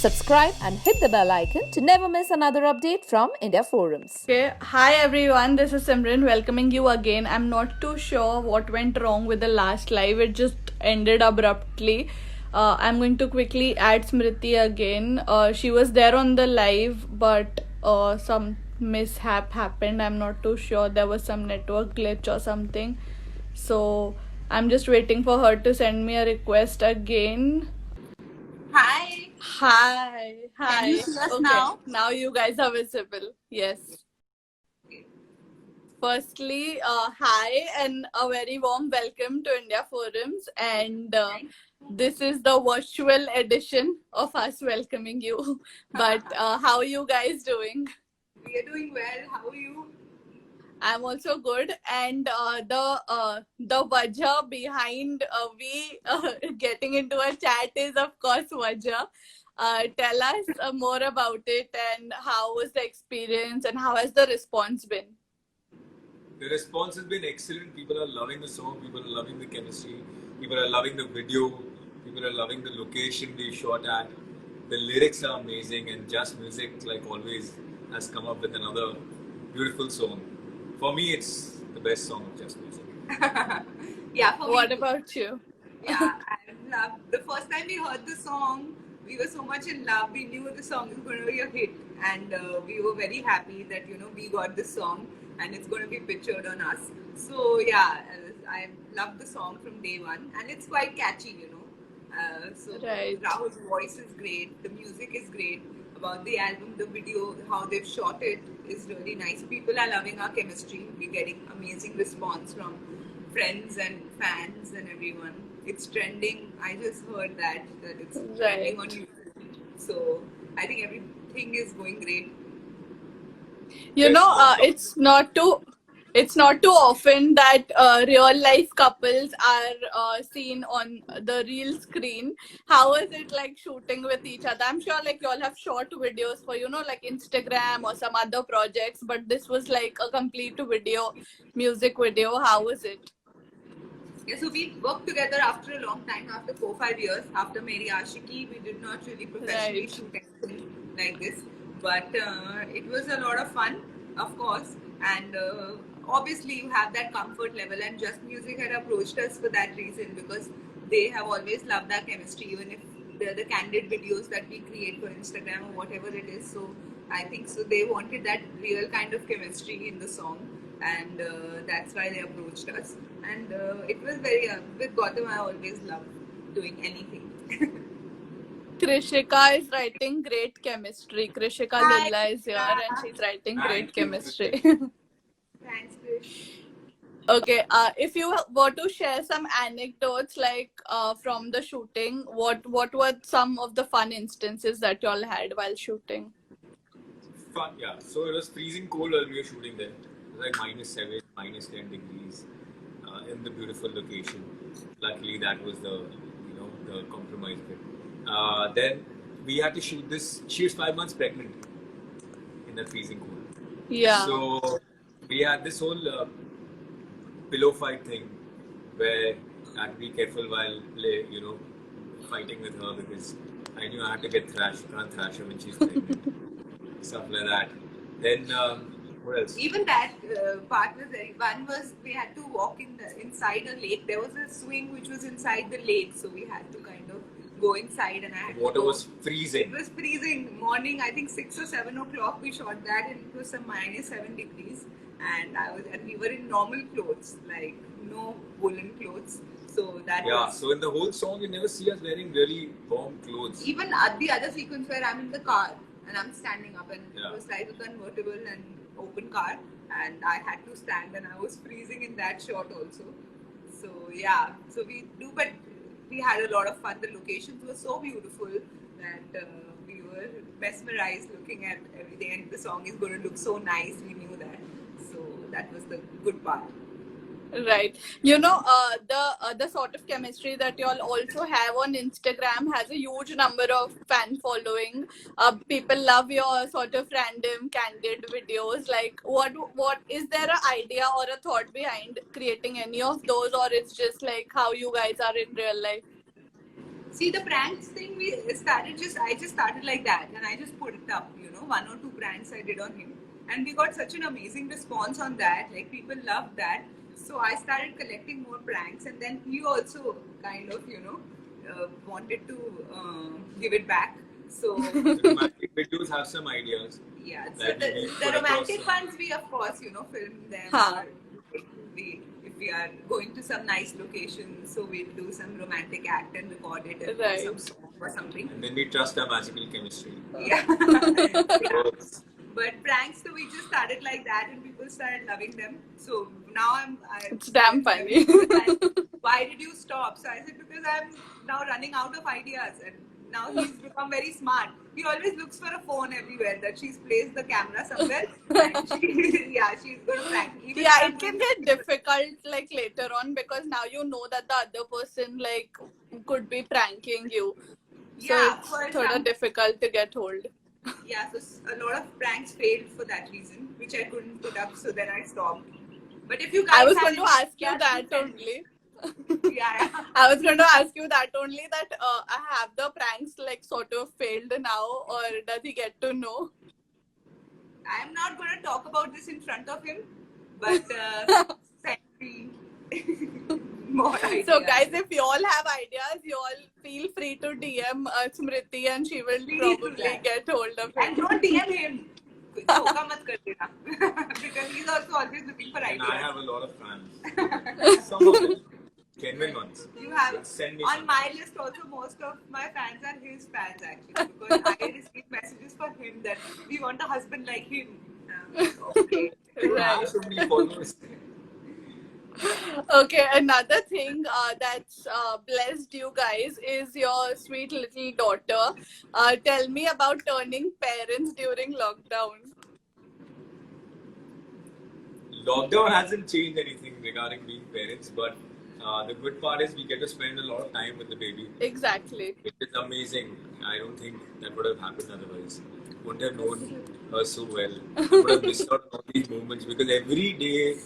Subscribe and hit the bell icon to never miss another update from India Forums. Okay, hi everyone, this is Simran welcoming you again. I'm not too sure what went wrong with the last live, it just ended abruptly. I'm going to quickly add Smriti again. She was there on the live, but some mishap happened. I'm not too sure, there was some network glitch or something. So I'm just waiting for her to send me a request again. Hi. Hi. Can you see us Okay, now? you guys are visible. Yes. Firstly, hi and a very warm welcome to India Forums. And this is the virtual edition of us welcoming you. But how are you guys doing? We are doing well. How are you? I'm also good. And the wajah behind we getting into a chat is of course Wajah. Tell us more about it and how was the experience and how has the response been? The response has been excellent. People are loving the song. People are loving the chemistry. People are loving the video. People are loving the location we shot at. The lyrics are amazing, and Just Music, like always, has come up with another beautiful song. For me, it's the best song of Just Music. Yeah, for What me. about you? Yeah, I love the first time we heard the song. We were so much in love. We knew the song is going to be a hit, and we were very happy that we got this song and it's going to be pictured on us. So yeah, I love the song from day one, and it's quite catchy. So Right. Rahul's voice is great. The music is great. About the album, the video, how they've shot it is really nice. People are loving our chemistry. We're getting amazing response from friends and fans and everyone. It's trending. I just heard that it's trending on YouTube. So I think everything is going great. It's not too often that real life couples are seen on the real screen. How is it like shooting with each other? I'm sure like you all have short videos for like Instagram or some other projects, but this was like a complete video, music video. How was it? Yeah, so we worked together after a long time, after 4-5 years. After Meri Ashiki, we did not really professionally Right. shoot anything like this, but it was a lot of fun, of course. And obviously, you have that comfort level. And Just Music had approached us for that reason because they have always loved our chemistry, even if they're the candid videos that we create for Instagram or whatever it is. So I think so they wanted that real kind of chemistry in the song, and that's why they approached us. And it was very with Gautam. I always love doing anything. Krishika is writing great chemistry. Krishika Hi, Lilla is here and Krishika. she's writing Thank great you. chemistry. Thanks, Krish. Okay, if you were to share some anecdotes like from the shooting, what were some of the fun instances that y'all had while shooting? Fun, yeah. So it was freezing cold while we were shooting there. It was like -7, -10 degrees in the beautiful location. Luckily, that was the compromise bit. Then we had to shoot this. She was 5 months pregnant in the freezing cold. Yeah. So we had this whole pillow fight thing where I had to be careful while fighting with her because I knew I had to get thrashed. You can't thrash her when she's pregnant. Stuff like that. Then what else? Even that part was very. One was we had to walk inside a lake. There was a swing which was inside the lake, so we had to kind of go inside, and I had Water to go. was freezing. It was freezing. Morning, I think 6 or 7 o'clock. We shot that, and it was some -7 degrees. And we were in normal clothes, like no woolen clothes. So that was. So in the whole song, you never see us wearing really warm clothes. Even at the other sequence where I'm in the car and I'm standing up, and Yeah. it was like a convertible and open car, and I had to stand, and I was freezing in that shot also. So yeah, so we do, but we had a lot of fun. The locations were so beautiful that we were mesmerized looking at everything, and the song is going to look so nice. We knew that, so that was the good part. Right. The sort of chemistry that y'all also have on Instagram has a huge number of fan following. People love your sort of random candid videos. Like, what is there an idea or a thought behind creating any of those, or it's just like how you guys are in real life? See, the pranks thing I just started like that, and I just put it up, 1 or 2 pranks I did on him, and we got such an amazing response on that. Like, people loved that. So I started collecting more pranks, and then he also kind of, wanted to give it back. So The romantic videos have some ideas. yeah, so That the, we the put across romantic some- ones we of course film them. Huh. Or if we are going to some nice location, so we'll do some romantic act and record it and Right. some song or something. And then we trust our magical chemistry. Yeah. So, But pranks, so we just started like that, and people started loving them. So now It's damn funny. Why did you stop? So I said, because I'm now running out of ideas, and now he's become very smart. He always looks for a phone everywhere that she's placed the camera somewhere. And she's going to prank. Even Yeah, if I'm it can doing- get difficult like later on because now you know that the other person like could be pranking you. So Yeah, it's for sort example. of difficult to get hold. Yeah, so a lot of pranks failed for that reason, which I couldn't put up. So then I stopped. But if you guys I was have going to any ask you ideas, that you can- only. Yeah. I was going to ask you that only that have the pranks like sort of failed now or does he get to know? I'm not going to talk about this in front of him, but send me more ideas. So guys, if you all have ideas, you all feel free to DM Smriti and she will Please do probably that. get hold of And it. don't DM him. धोखा मत कर देना. Because he's also always looking for and ideas. I have a lot of fans. Some of them. Genuine ones. You have Send me on some. my list also, most of my fans are his fans actually, because I receive messages for him that we want a husband like him. Okay. You Right. have so many followers. Okay, another thing that's blessed you guys is your sweet little daughter. Tell me about turning parents during lockdown. Lockdown hasn't changed anything regarding being parents, but the good part is we get to spend a lot of time with the baby. Exactly. It is amazing. I don't think that would have happened otherwise. Wouldn't have known her so well. I would have missed out on all these moments because every day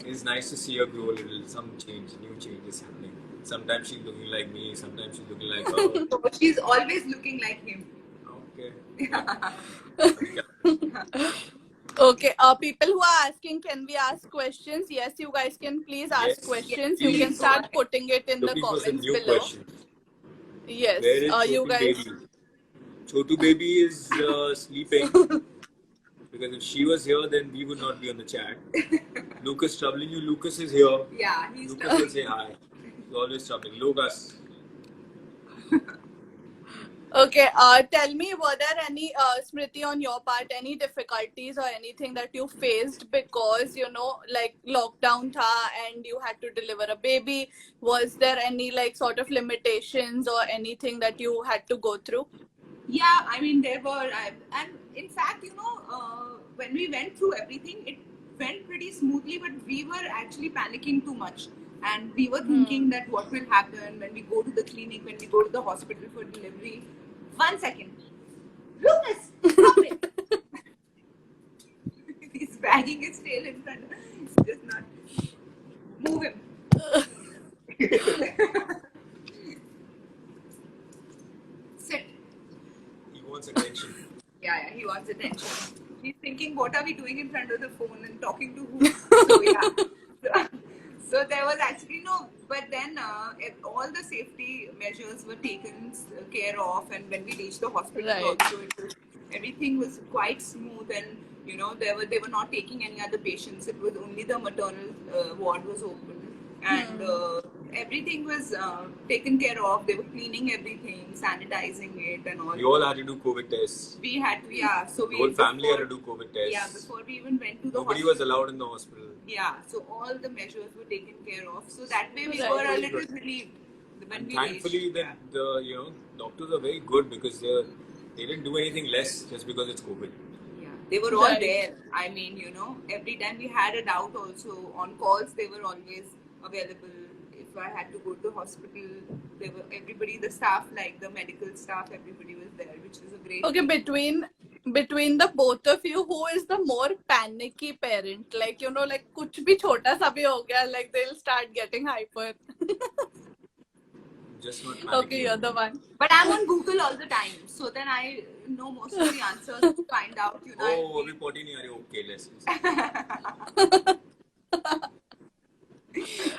is nice to see her grow a little. Some change, new changes happening. Sometimes she's looking like me. Sometimes she's looking like her. So she's always looking like him. Okay. Okay, people who are asking, can we ask questions? Yes, you guys can please ask Yes. questions. Yes, You can please. start putting it in the Looking for some comments new below. questions. Yes, Where is you Chotu guys. baby? Chotu baby is sleeping. Because if she was here, then we would not be on the chat. Lucas troubling you. Lucas is here. Yeah, he's Lucas will say hi. He's always troubling. Lucas. Okay, tell me, were there any, Smriti, on your part, any difficulties or anything that you faced because, like lockdown tha and you had to deliver a baby? Was there any like sort of limitations or anything that you had to go through? Yeah, I mean, there were, and in fact, when we went through everything, it went pretty smoothly, but we were actually panicking too much. And we were thinking that what will happen when we go to the clinic, when we go to the hospital for delivery. 1 second. Lucas, stop it. He's wagging his tail in front of us. Just not. Move him. Sit. He wants attention. Yeah, he wants attention. He's thinking, what are we doing in front of the phone and talking to who? So, yeah. So there was actually no, but then all the safety measures were taken care of, and when we reached the hospital, Right. also everything was quite smooth, and they were not taking any other patients. It was only the maternal ward was open, and everything was taken care of. They were cleaning everything, sanitizing it, and all. We all had to do COVID tests. We had to, yeah. So The we whole family had to before- do COVID tests. Yeah, before we even went to the Nobody hospital. was allowed in the hospital. Yeah, so all the measures were taken care of. So that way we Right. were a little relieved when And we thankfully, reached. the doctors are very good because they didn't do anything less just because it's COVID. Yeah, they were all Right. there. I mean, every time we had a doubt also on calls, they were always available. If I had to go to the hospital, everybody, the staff, like the medical staff, everybody was there, which is a great Okay, thing. between the both of you, who is the more panicky parent? Like, like kuch bhi chota sa bhi ho gaya, like they'll start getting hyper. just not Okay, panicking. you're the one. But I'm on Google all the time, so then I know most of the answers to find out. You know. Oh, अभी potty नहीं आ रही. Okay, let's.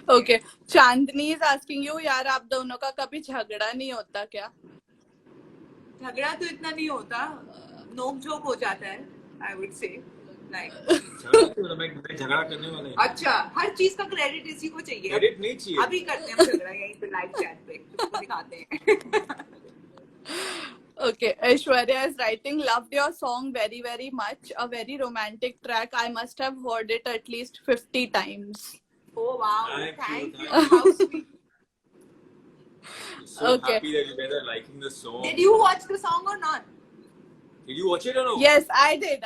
Okay, Chandni is asking you, यार आप दोनों का कभी झगड़ा नहीं होता क्या? झगड़ा तो इतना नहीं होता, नोक झोंक हो जाता है, I would say. Like. झगड़ा क्यों? मैं झगड़ा करने वाला ही. अच्छा, हर चीज का क्रेडिट इसी को चाहिए. क्रेडिट नहीं चाहिए. अभी करते हैं हम झगड़ा यहीं पे लाइव चैट पे, तुमको दिखाते हैं. Okay, Aishwarya is writing, loved your song very, very much. A very romantic track. I must have heard it at least 50 times. Oh wow, Thank you. How sweet. So Okay. happy that you guys are liking the song. Did you watch the song or not? Did you watch it or no? Yes, I did.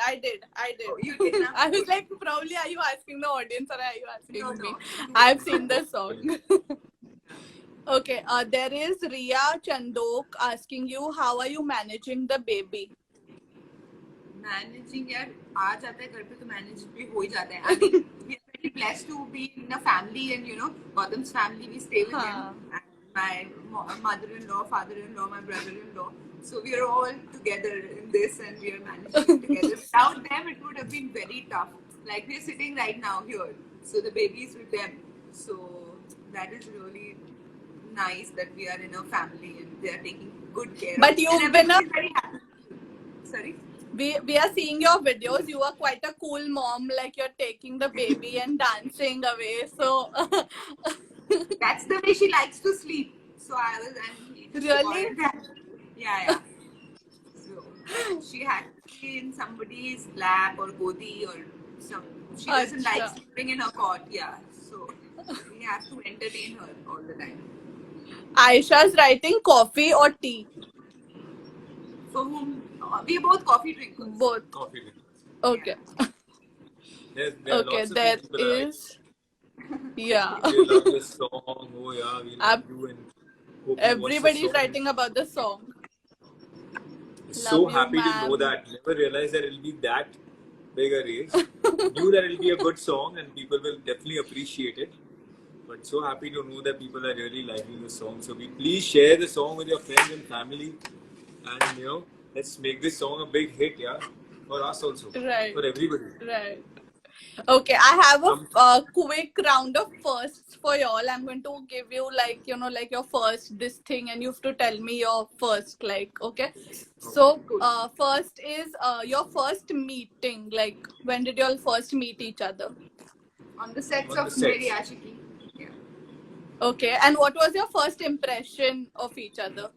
Oh, you did not? I was like, probably are you asking the audience or are you asking No, me? no. I've seen the song. Okay, there is Riya Chandok asking you, how are you managing the baby? Managing यार आ जाता है घर पे तो manage भी हो ही जाता है. I mean, we are very blessed to be in a family, and you know, Gautam's family, we stay with हाँ. him. And my mother-in-law, father-in-law, my brother-in-law. So we are all together in this, and we are managing together. Without them, it would have been very tough. Like we're sitting right now here, so the baby is with them. So that is really nice that we are in a family and they are taking good care. But of us. you've And been a- everybody's very happy. Sorry. We are seeing your videos. You are quite a cool mom. Like you're taking the baby and dancing away. So That's the way she likes to sleep. So I was, and he just Really? recorded that. Yeah. So she had to be in somebody's lap or godi or some. She doesn't like Acha. sleeping in her cot. Yeah. So we have to entertain her all the time. Aisha's writing, coffee or tea? For whom we are both coffee drinkers. Both. Coffee. Okay. There are Okay, lots of there people that are is. Yeah. like, they love this song. Oh yeah, we love Ab- you, and hope you watch Everybody the is song. writing about the song. So Love you, happy to know ma'am. that. Never realized that it'll be that big a race. Knew that it'll be a good song and people will definitely appreciate it. But so happy to know that people are really liking the song. So please share the song with your friends and family, and you know, let's make this song a big hit, yeah, for us also, Right. for everybody. Right. Okay, I have a quick round of firsts for y'all. I'm going to give you like your first this thing, and you have to tell me your first, like, okay. So first is your first meeting. Like, when did y'all first meet each other? On the sets On the of sets. Meri Ashiki. Yeah. Okay, and what was your first impression of each other?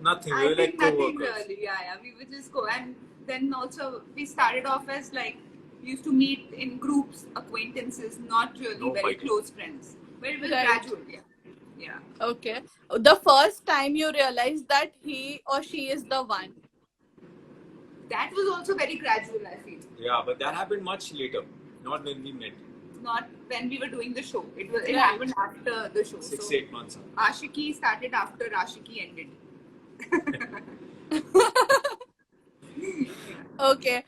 Nothing. We I were like think nothing co-workers. really. Yeah. We would just go, and then also we started off as like we used to meet in groups, acquaintances, not really No very fighting. close friends. But it was Right. gradual. Yeah. Okay, the first time you realized that he or she is the one. That was also very gradual, I feel. Yeah, but that happened much later, not when we met. Not when we were doing the show. It Right. happened after the show. 6-8 months. Ashiki started after Ashiki ended. Okay.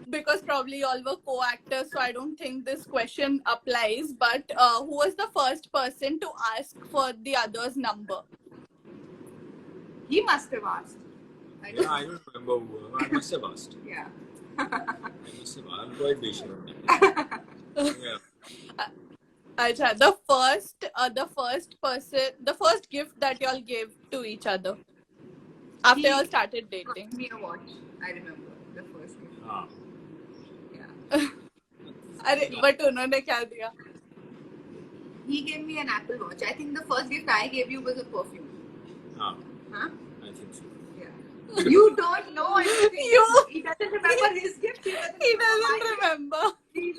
Because probably y'all were co-actors, so I don't think this question applies. But who was the first person to ask for the other's number? He must have asked. I don't Yeah, I don't remember who. I must have asked. Yeah. I must have. I'm quite patient. Yeah. Acha, the first gift that y'all gave to each other after y'all started dating. Me a watch. I remember the first gift. Ah. Yeah. अरे but उन्होंने क्या दिया? He gave me an Apple Watch. I think the first gift I gave you was a perfume. Ah. Huh? I think so. Yeah. You don't know anything. He doesn't remember his gift. He He doesn't remember. Maybe.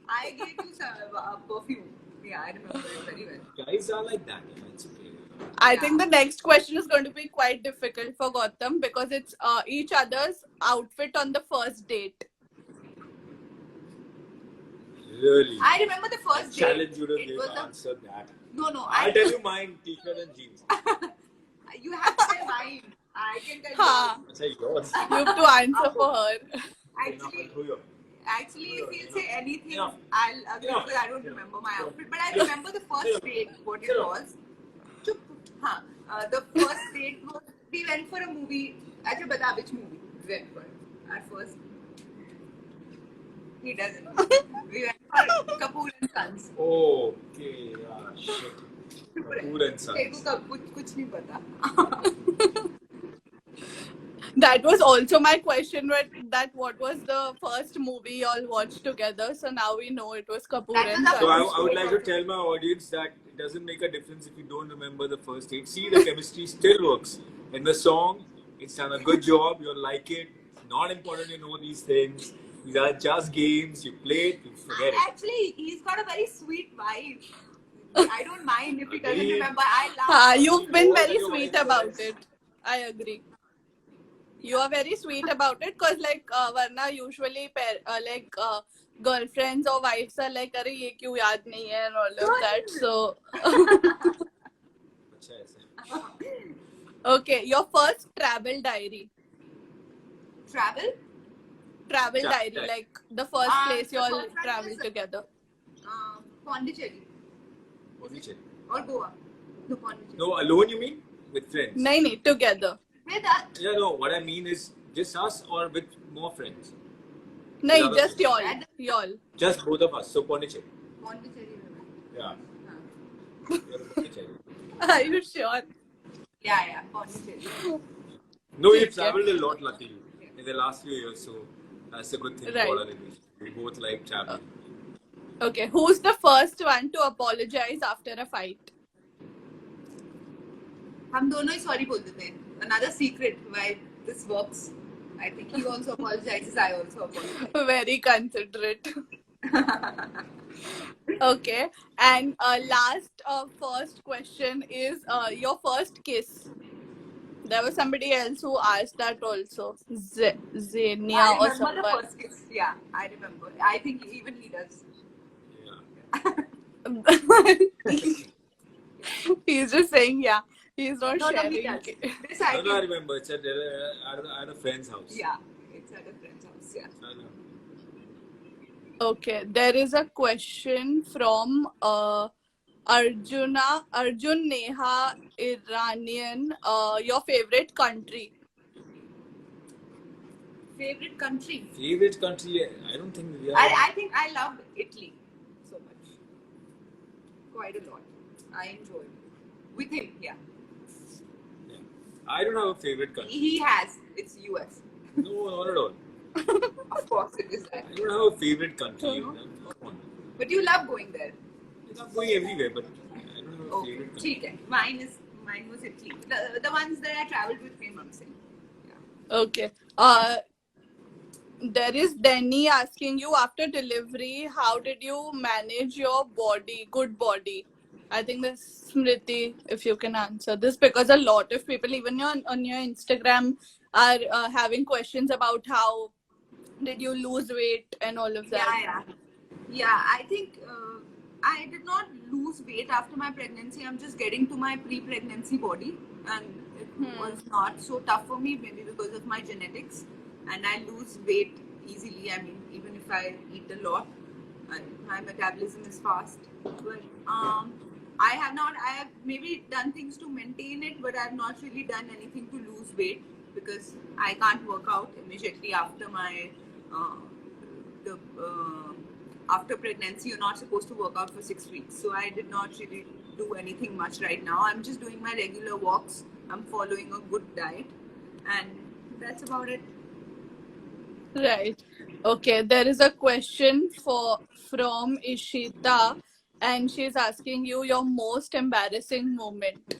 I gave you some perfume. Yeah, I remember it very well. Guys are like that. Yeah, it's okay. I think the next question is going to be quite difficult for Gautam because it's each other's outfit on the first date. Really? I remember the first date. Challenge you to It give was answer that. No. I'll tell you mine. T-shirt and jeans. You have to tell mine. I can tell Ha. you. That's yours. You have to answer for her. Actually, Actually, if you say anything, Enough. I'll agree Enough. because I don't remember my outfit. But I remember the first date, what it was. Chup. Huh. The first date was, we went for a movie. Acha, bata which movie we went for? Our first. He doesn't know. We went for Kapoor and Sons. Okay, shit. Kapoor and Sons. तेरे को कुछ नहीं पता. That was also my question. That what was the first movie you all watched together? So now we know it was Kapoor That and was our So Sons. I would like to tell my audience that it doesn't make a difference if you don't remember the first date. See, the chemistry still works. In the song, it's done a good job. You'll like it. It's not important you know these things. These are just games. You play it, you forget it. Actually, he's got a very sweet vibe. I don't mind if he doesn't Agree. remember. I laugh. You've been What are very your sweet ideas? about it. I agree. You are very sweet about it because Varna usually girlfriends or wives are like, "Arey ye kyun yaad nahi hai," and all of that. So अच्छा ऐसा. okay, your first travel diary. Travel? Travel Travel diary, diary. like the first place you the all first one traveled was- together. Pondicherry Pondicherry. or Goa. No, Pondicherry. No, alone you mean? With friends? Nahi, together. With us. Yeah, no. What I mean is just us or with more friends. Nahi, other just friends. y'all. Just both of us. So Pondicherry. Pondicherry. we went. Yeah. Huh. You're Pondicherry. Are you sure? Yeah, Pondicherry. No, we've Okay. traveled a lot, luckily, in the last few years. So that's a good thing Right. about our relationship. We both like traveling. Okay, who's the first one to apologize after a fight? हम दोनों ही sorry बोल देते हैं. Another secret why this works. I think he also apologizes. I also apologize. Very considerate. Okay, and first question is your first kiss. There was somebody else who asked that also. Zenia I or remember the someone. first kiss. Yeah, I remember. I think even he does. Yeah. He's just saying, yeah. He's not No, sharing. he does. This No, I I can. remember. It's at a friend's house. Yeah, it's at a friend's house. Yeah. I know. Okay, there is a question from Arjun Neha Iranian. Your favorite country? Favorite country? Favorite country? I don't think we are. I think I love Italy so much. Quite a lot. I enjoy it. With him, yeah. Yeah. I don't have a favorite country. He has. It's US. No, not at all. Of course it is that. I don't have a favorite country. Uh-huh. Come on. But you love going there. I'm not going everywhere, but I don't have a Okay. favorite country. ठीक है. Mine was Italy. The ones that I traveled with him, I'm saying. Yeah. Okay. There is Denny asking you after delivery, how did you manage your body, good body? I think this Smriti, if you can answer this, because a lot of people, even on your Instagram, are having questions about how did you lose weight and all of that. Yeah, I think I did not lose weight after my pregnancy. I'm just getting to my pre-pregnancy body, and it was not so tough for me, maybe because of my genetics. And I lose weight easily. I mean, even if I eat a lot, my metabolism is fast. But I have maybe done things to maintain it, but I have not really done anything to lose weight because I can't work out immediately after my after pregnancy. You're not supposed to work out for 6 weeks, so I did not really do anything much right now. I'm just doing my regular walks. I'm following a good diet, and that's about it. Right. Okay. There is a question from Ishita, and she's asking you your most embarrassing moment.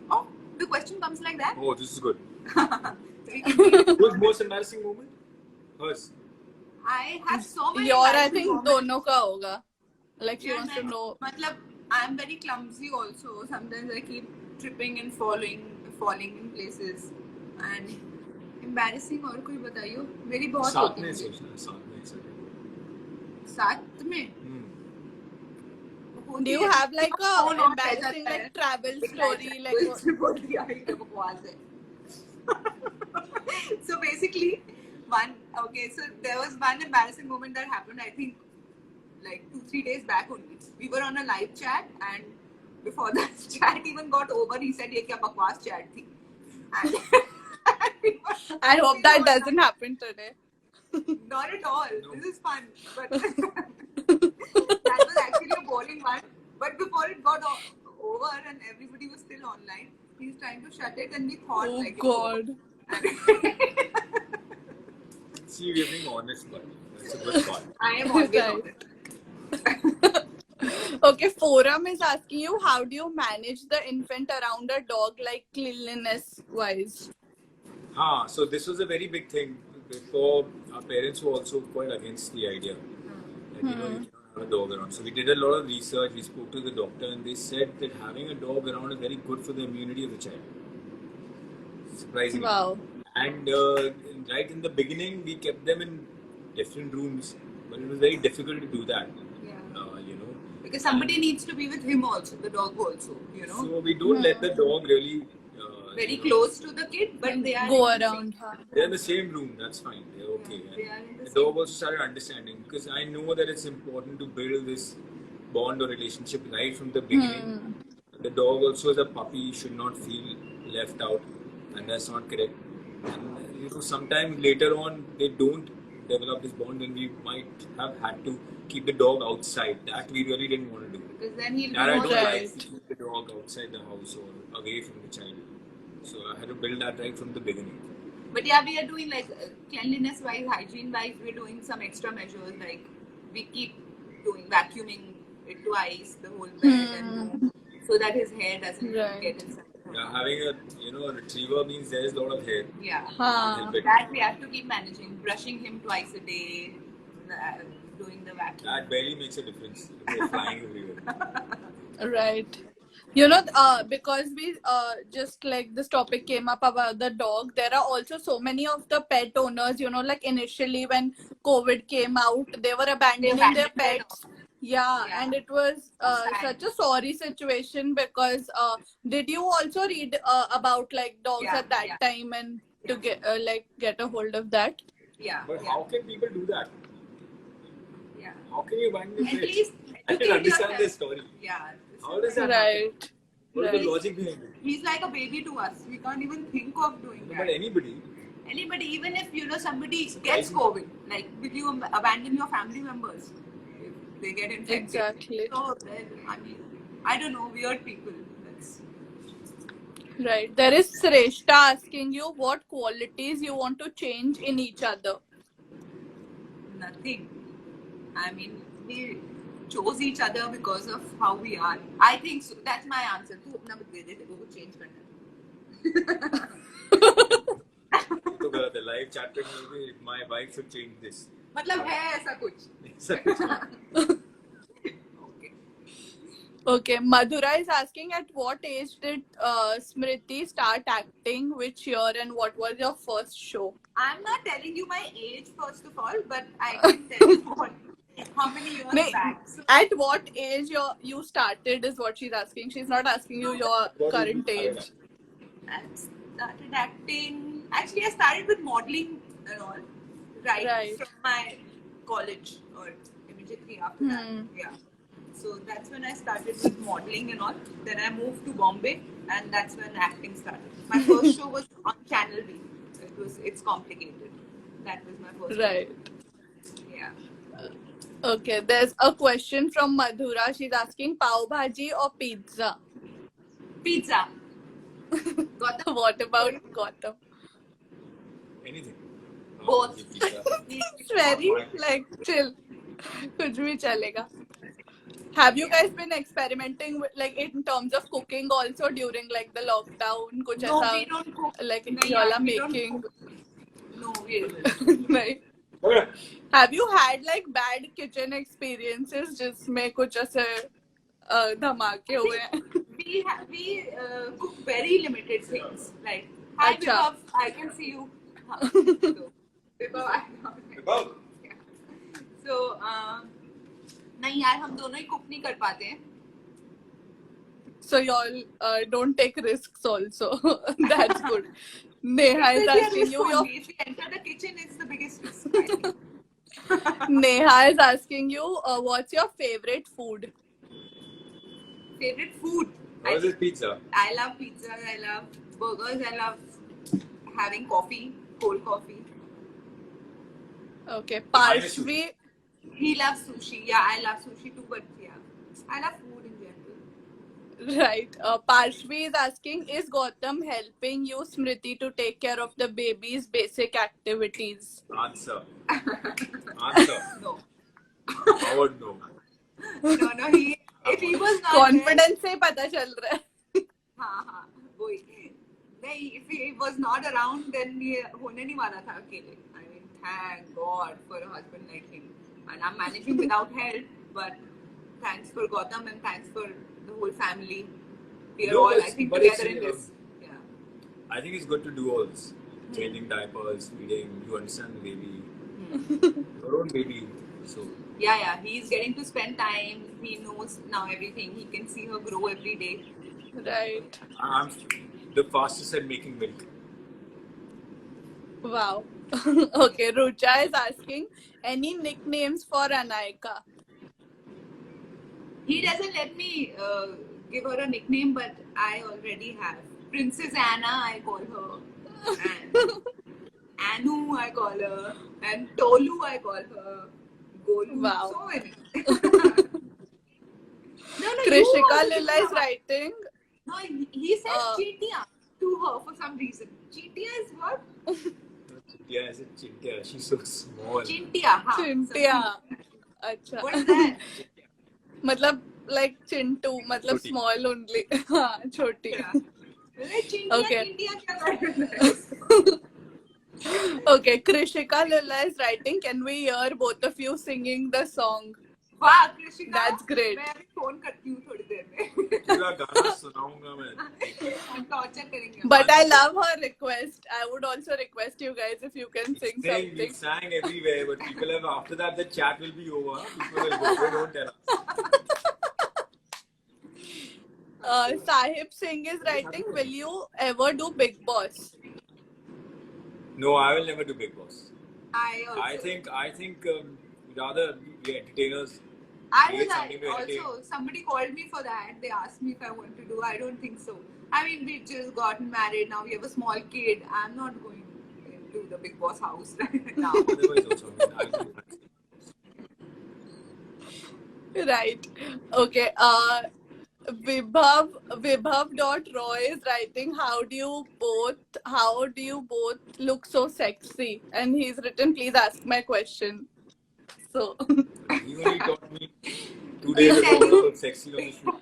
Oh, the question comes like that. Oh, this is good. We can read it. Who's most embarrassing moment? Hers. I have so many. Your, I embarrassing think, moments. dono ka hoga. Like she Yeah, wants to know. Matlab, I'm very clumsy also. Sometimes I keep tripping and falling in places. And embarrassing और कोई बताइयो. मेरी बहुत साथ होती में है. सोचना, साथ में ऐसा. साथ में. Do you have like a Oh, no, embarrassing ऐसा है. like travel story like उसने बोल दिया ये तो बकवास है. So basically, So there was one embarrassing moment that happened, I think, like 2-3 days back only. We were on a live chat, and before the chat even got over, he said, "Ye kya bakwas chat thi?" And I hope that doesn't happen today. Not at all. No. This is fun, but that was actually a boring one. But before it got over and everybody was still online, he's trying to shut it, and we thought Oh like, God. See, we're being honest, but that's a good part. I am always Right. honest. Okay, Forum is asking you, how do you manage the infant around a dog, like cleanliness wise? So this was a very big thing. Before, our parents were also quite against the idea. Like, you cannot have a dog around. So we did a lot of research. We spoke to the doctor, and they said that having a dog around is very good for the immunity of the child. Surprisingly. Wow. And right in the beginning, we kept them in different rooms, but it was very difficult to do that. Yeah. Because somebody needs to be with him also, the dog also, So we don't let the dog really very close to the kid, but they are Go in the around her. They're in the same room. That's fine. They're okay. they are in the The dog also started understanding, because I know that it's important to build this bond or relationship right from the beginning. The dog also, as a puppy, should not feel left out, and that's not correct. And sometimes later on they don't develop this bond, and we might have had to keep the dog outside. That we really didn't want to do. Because then he'll be That I more don't Right. like to keep the dog outside the house or away from the child. So I had to build that right from the beginning. But yeah, we are doing like cleanliness wise, hygiene wise, we're doing some extra measures. Like we keep doing vacuuming it twice, the whole bed, and so that his hair doesn't Right. get inside. Yeah, having a retriever means there is a lot of hair. Yeah, Huh. that we have to keep managing. Brushing him twice a day, doing the vacuum. That barely makes a difference. They're flying everywhere. Right. Because we just like this topic came up about the dog, there are also so many of the pet owners, like initially when COVID came out, they were abandoning their abandoned their pets. Yeah, Yeah. and it was Sad. such a sorry situation because did you also read about like dogs Yeah, at that yeah. time and to get a hold of that? Yeah, But yeah, how can people do that? yeah. How can you bind the At pet? least I can educate understand yourself. this story. Yeah. How does that happen? Right. What is Right. the logic behind it? He's like a baby to us. We can't even think of doing No, that. but anybody. Anybody, even if somebody gets Surprising. COVID, like will you abandon your family members if they get infected? Exactly. So then, I mean, I don't know, weird people. That's Right. There is Sreshta asking you what qualities you want to change in each other. nothing. I mean, we chose each other because of how we are. I think so. That's my answer. तू अपना बदले दे, तेरे को change करना है. तो गलत है. Live chat पे maybe my wife should change this. मतलब है ऐसा कुछ. ऐसा कुछ नहीं. Okay. Okay, Madhura is asking at what age did Smriti start acting, which year, and what was your first show? I'm not telling you my age first of all, but I can tell you how many years No, back. So, at what age you started is what she's asking. She's not asking you your What current did you age. I started acting. Actually, I started with modeling and all, right. From my college or immediately after that. Yeah. So that's when I started with modeling and all. Then I moved to Bombay, and that's when acting started. My first show was on Channel V. It's complicated. That was my first. Right. Show. Yeah. Okay, there's a question from Madhura. She's asking pav bhaji or pizza? Pizza. Got the What about Gautam? Anything. Both. It's very like chill. Kuch bhi chalega. Have you guys been experimenting with like in terms of cooking also during like the lockdown? Kuch No, aisa we don't cook. like No, you all yeah, are we don't making? cook. No, we don't. Right. Okay. Have you had like bad kitchen experiences जिसमें कुछ ऐसे धमाके हुए हैं? We cook very limited things. Like, hi Acha. Vibhav, I can see you. So, Vibhav, Above. so नहीं यार हम दोनों ही cook नहीं कर पाते हैं. So y'all don't take risks also. That's good. Neha is Because we are asking you risky your only. If we enter the kitchen, it's the biggest I think. Neha is asking you, what's your favorite food? Favorite food? How is this pizza? I love pizzas, I love burgers, I love having coffee, cold coffee. Okay, Mine is sushi. Parshvi. He loves sushi. Yeah, I love sushi too, but yeah, I love food in general. Right. Parshvi is asking, is Gautam helping you, Smriti, to take care of the baby's basic activities? Answer. Answer. No. Howard, no. No, he, if he was not Confidence से पता चल रहा है. there, हाँ, वही. नहीं, if he was not around, then ये होने नहीं वाला था अकेले. I mean, thank God for a husband like him. And I'm managing without help, but thanks for Gautam and thanks for the whole family. We are No, all, I think, but it's, together in this. Yeah. I think it's good to do all this. Changing diapers, feeding, you understand the baby. Your own baby. So Yeah, he's getting to spend time. He knows now everything. He can see her grow every day. Right. I'm the fastest at making milk. Wow. Okay, Rucha is asking, any nicknames for Anaika? He doesn't let me give her a nickname, but I already have. Princess Anna, I call her. And Anu, I call her. And Tolu, I call her. Golu. Wow. So many. No, Krishika you Lila is writing. No, he says Chitia to her for some reason. Chitia is what? Yeah, I said Chintia. She's so small. Chintia. हाँ, Chintia. अच्छा. What is that? मतलब like Chintu, मतलब छोटी. small only. हाँ, छोटी. Yeah. Chintia, Okay. Chintia क्या कर Okay, Krishika Lila is writing, can we hear both of you singing the song? वाह कृषिका That's great. मैं अभी फोन करती हूँ थोड़ी देर में पूरा गाना सुनाऊंगा मैं. हम टॉर्चर करेंगे But I love her request. I would also request you guys if you can sing Saying we something. sang everywhere, but people have after that the chat will be over. People will go. They don't tell us. Sahib Singh is writing, will you ever do Big Boss? No, I will never do Big Boss. I also I think rather be entertainers. I create was something to entertain. also somebody called me for that. They asked me if I want to do. I don't think so. I mean, we just gotten married. Now we have a small kid. I'm not going to the Big Boss house right now. Otherwise also, I mean, I'll do that. Right. Okay. Vibhav.roy is writing, how do you both look so sexy? And he's written, please ask my question. So He only taught me 2 days ago how to look sexy on the shoot.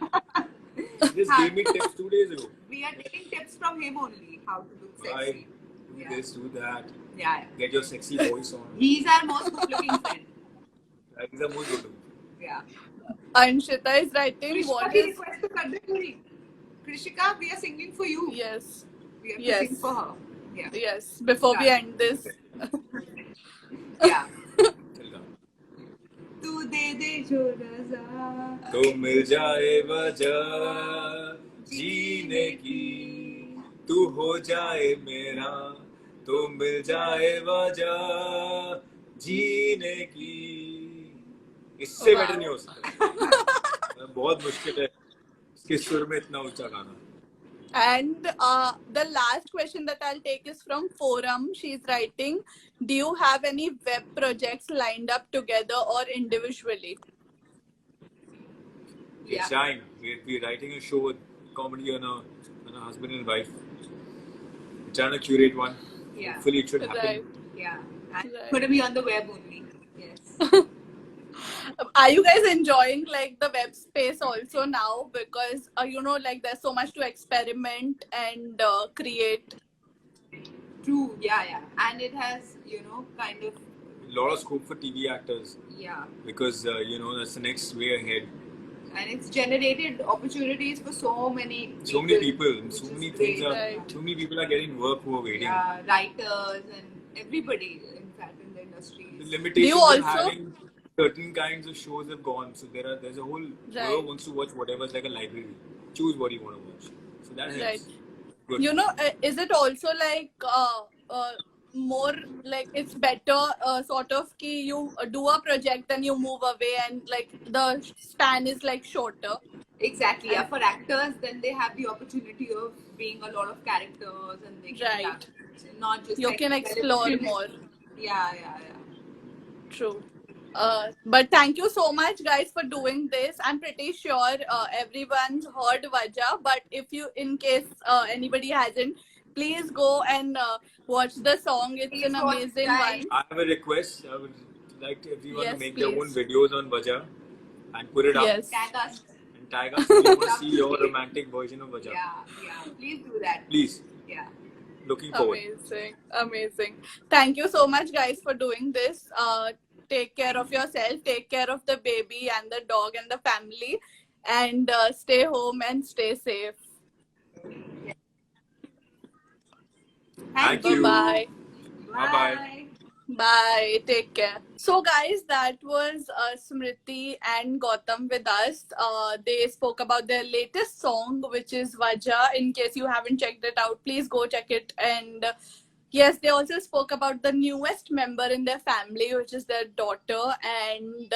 He just gave me tips 2 days ago. We are taking tips from him only how to look I sexy. do Yeah. this, do that. Yeah. Get your sexy voice on. He's our most good-looking friend. That is the most good. Yeah. Anshita is writing, Krishika, what we is... request to cut the movie. Krishika, we are singing for you. Yes. We have to Yes. sing for her. Yeah. Yes. Before we end this. Yeah. चल रहा. तू दे दे जो रज़ा तो मिल जाए वजह जीने की, तू हो जाए मेरा, तो मिल जाए वजह जीने की. इससे बेटर नहीं हो सकता. बहुत मुश्किल है इसके सुर में इतना ऊंचा गाना. And the last question that I'll take is from Forum. She's writing, do you have any web projects lined up together or individually? We're Yeah. trying. We're writing a show with comedy on a husband and wife. We're trying to curate one. Yeah. Hopefully it should happen. Right. Yeah. And Right. it's going to be on the web only. Yes. Are you guys enjoying like the web space also now? Because like there's so much to experiment and create. True. Yeah. And it has, kind of, A lot of scope for TV actors yeah. because that's the next way ahead. And it's generated opportunities for so many So many people, which so is many great. things are, Right. so many people are getting work who are waiting. Yeah, writers and everybody, in fact, in the industry. The is- limitations Do you of also- having certain kinds of shows have gone. So there's a whole Right. world wants to watch whatever. It's like a library. Choose what you want to watch. So that helps. Right. Good. Is it also like more like it's better sort of ki you do a project and you move away, and like the span is like shorter. Exactly. Yeah. For actors, then they have the opportunity of being a lot of characters, and they can Right. not just You like can explore television. more. Yeah. True. But thank you so much, guys, for doing this. I'm pretty sure everyone's heard Vaja, but if you, in case anybody hasn't, please go and watch the song. It's Please an watch, amazing guys. one. I have a request. I would like everyone to Yes, make their own please. videos on Vaja and put it up Yes. Tag us. and tag us. We want to see your romantic version of Vaja. Yeah. Please do that. Please. Yeah. Looking forward. Amazing. Thank you so much, guys, for doing this. Take care of yourself, take care of the baby and the dog and the family, and stay home and stay safe. Thank you. you. Bye. Bye-bye. Bye. Take care. So, guys, that was Smriti and Gautam with us. They spoke about their latest song, which is Vaja. In case you haven't checked it out, please go check it. And yes, they also spoke about the newest member in their family, which is their daughter, and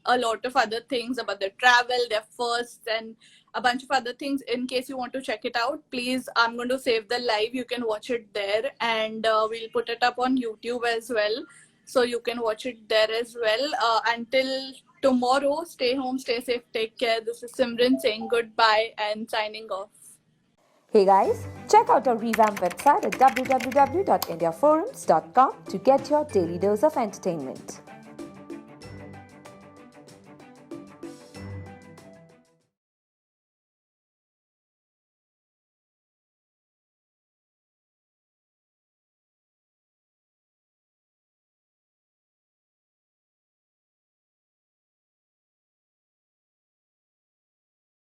a lot of other things about their travel, their firsts, and a bunch of other things. In case you want to check it out, please, I'm going to save the live. You can watch it there, and we'll put it up on YouTube as well, so you can watch it there as well. Until tomorrow, stay home, stay safe, take care. This is Simran saying goodbye and signing off. Hey guys, check out our revamped website at www.indiaforums.com to get your daily dose of entertainment.